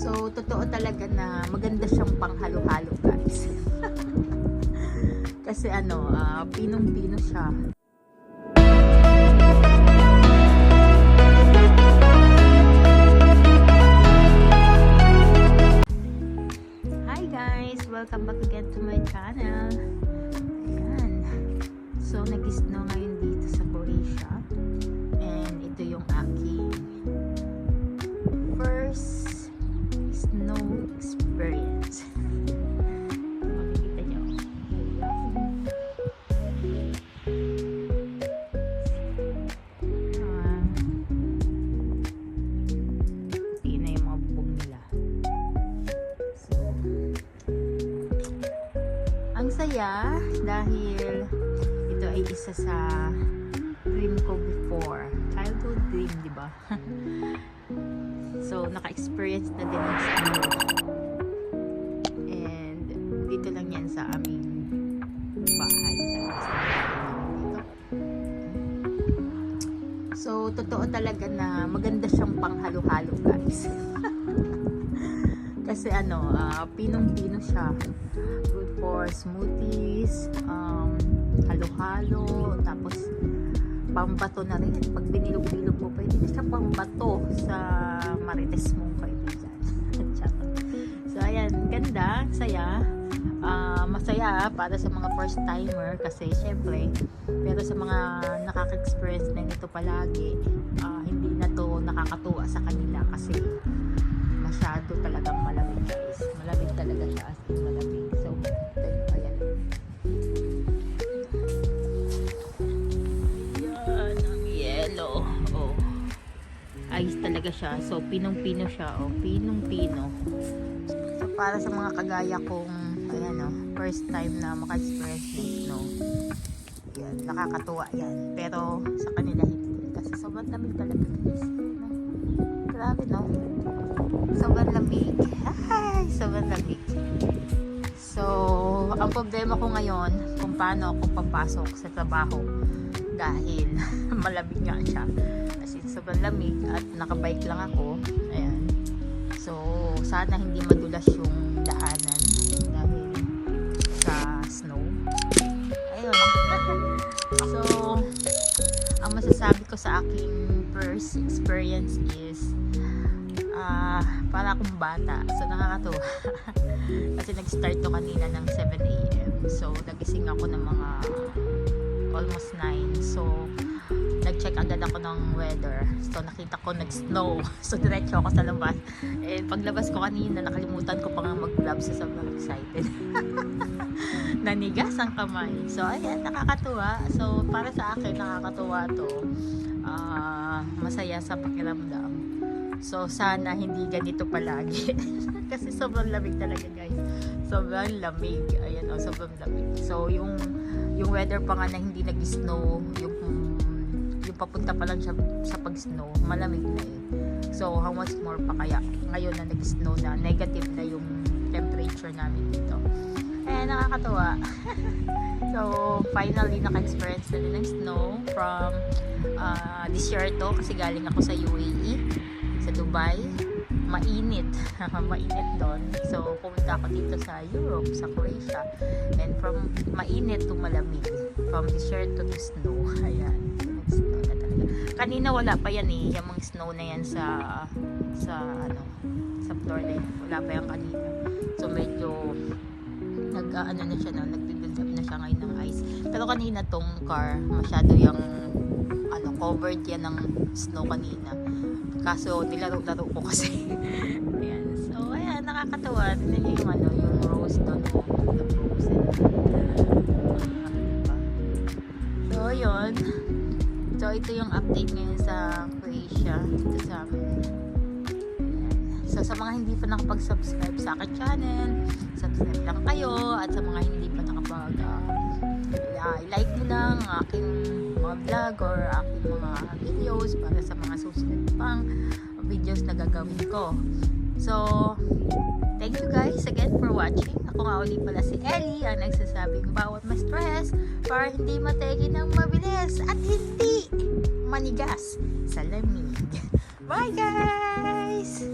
So, totoo talaga na maganda siyang panghalo-halo, guys. Kasi pinong-pino siya. Hi guys! Welcome back again to my channel. Ayan. So, nag-snow ngayon dito sa Croatia. And ito yung aking first snow experience. Makikita nyo. Tingnan na yung mga bubong nila. So, ang saya dahil ito ay isa sa dream ko before. Childhood dream, di ba? So, naka-experience na din ng snow. And, dito lang yan sa aming bahay. So, totoo talaga na maganda siyang panghalo-halo, guys. Kasi pinong-pino siya. Good for smoothies, halo-halo, tapos pambato na rin. Pag binilog-bilog mo, pwede na siya pambato sa marites mong kaibigan. So, ayan, ganda, saya. Masaya para sa mga first timer kasi syempre, pero sa mga nakaka-experience na nito palagi, hindi na to nakakatuwa sa kanila kasi masyado talagang malamig, guys. Malamig talaga siya, as in malamig. So, ayan. Yan, ang yellow. Oh. Ayos talaga siya. So, pinong-pino siya. Oh, pinong-pino. So, para sa mga kagaya kong, ayan, first time na maka-experience ng snow. Yan, nakakatuwa yan. Pero, sa kanila hindi. Kasi sobrang lamig talaga, guys. Grabe, no? Sobrang lamig. Ay, sobrang lamig. So, ang problema ko ngayon, kung paano ako papasok sa trabaho dahil malamig nga siya. Kasi sobrang lamig at nakabike lang ako. Ayan. So, sana hindi madulas yung daanan dahil sa snow. Ayun. So, ang masasabi ko sa aking first experience is para akong bata. So, nakakatuwa. Kasi nag-start to kanina ng 7 AM. So, nagising ako ng mga almost 9. So, nag-check agad ako ng weather. So, nakita ko nag-snow. So, diretso ako sa labas. Eh, paglabas ko kanina, nakalimutan ko pa nga mag-vlog sa sobrang excited. Nanigas ang kamay. So, ayan, nakakatuwa. So, para sa akin, nakakatuwa to. Masaya sa pakiramdam. So, sana hindi ganito palagi. Kasi sobrang lamig talaga, guys. Sobrang lamig. Ayan, sobrang lamig. So, yung weather pa nga na hindi nag-snow, yung papunta pa lang siya sa pag-snow, malamig na eh. So, how much more pa kaya ngayon na nag-snow na, negative na yung temperature namin dito. Eh, nakakatuwa. So, finally, naka-experience na din ng snow from this year to, kasi galing ako sa UAE, sa Dubai. Mainit. Mainit doon. So, pumunta ako dito sa Europe, sa Croatia. And from mainit to malamig. From the shirt to the snow. Ayan. Snow na talaga. Kanina wala pa yan eh. Yung mga snow na yan sa Florida. Wala pa yan kanina. So, medyo na siya na. Nag-build up na siya ngayon ng ice. Pero kanina tong car, masyado yung covered yan ng snow kanina. Kaso, nilaro-laro ko kasi. Ayan. So, ayan, nakakatawa. Tignan nyo yung rose doon. The frozen. So, yun. So, ito yung update ngayon sa Croatia. Dito sa amin. Ayan. So, sa mga hindi pa nakapag-subscribe sa akin channel, subscribe lang kayo. At sa mga hindi pa like mo lang aking mga vlog or aking mga videos para sa mga susunod pang videos na gagawin ko. So, thank you guys again for watching. Ako nga uli pala si Ellie, ang nagsasabing bawat ma-stress para hindi mategi ng mabilis at hindi manigas sa lamig. Bye guys!